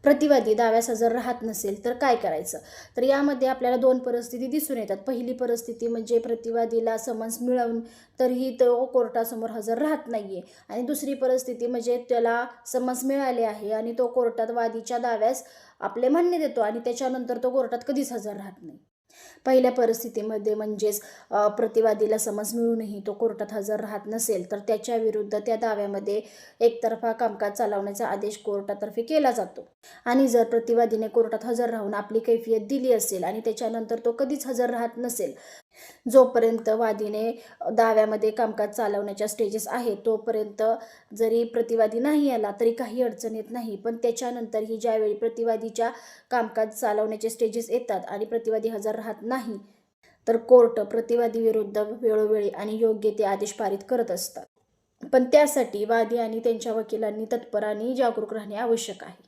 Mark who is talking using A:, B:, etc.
A: प्रतिवादी दाव्यास हजर राहत नसेल तर काय करायचं? तर यामध्ये आपल्याला दोन परिस्थिती दिसून येतात. पहिली परिस्थिती म्हणजे प्रतिवादीला समन्स मिळवून तरीही तो कोर्टासमोर हजर राहत नाहीये, आणि दुसरी परिस्थिती म्हणजे त्याला समन्स मिळाले आहे आणि तो कोर्टात वादीच्या दाव्यास आपले म्हणणे देतो आणि त्याच्यानंतर तो कोर्टात कधीच हजर राहत नाही. पहिल्या परिस्थितीमध्ये म्हणजेच प्रतिवादीला समन्स मिळूनही तो कोर्टात हजर राहत नसेल तर त्याच्या विरुद्ध त्या दाव्यामध्ये एकतर्फा कामकाज चालवण्याचा आदेश कोर्टातर्फे केला जातो. आणि जर प्रतिवादीने कोर्टात हजर राहून आपली कैफियत दिली असेल आणि त्याच्यानंतर तो कधीच हजर राहत नसेल, जोपर्यंत वादीने दाव्यामध्ये कामकाज चालवण्याच्या स्टेजेस आहेत तोपर्यंत जरी प्रतिवादी नाही आला तरी काही अडचण येत नाही. पण त्याच्यानंतरही ज्यावेळी प्रतिवादीच्या कामकाज चालवण्याचे स्टेजेस येतात आणि प्रतिवादी हजर राहत नाही, तर कोर्ट प्रतिवादी विरुद्ध वेळोवेळी आणि योग्य ते आदेश पारित करत असतात. पण त्यासाठी वादी आणि त्यांच्या वकिलांनी तत्पर आणि जागरूक राहणे आवश्यक आहे.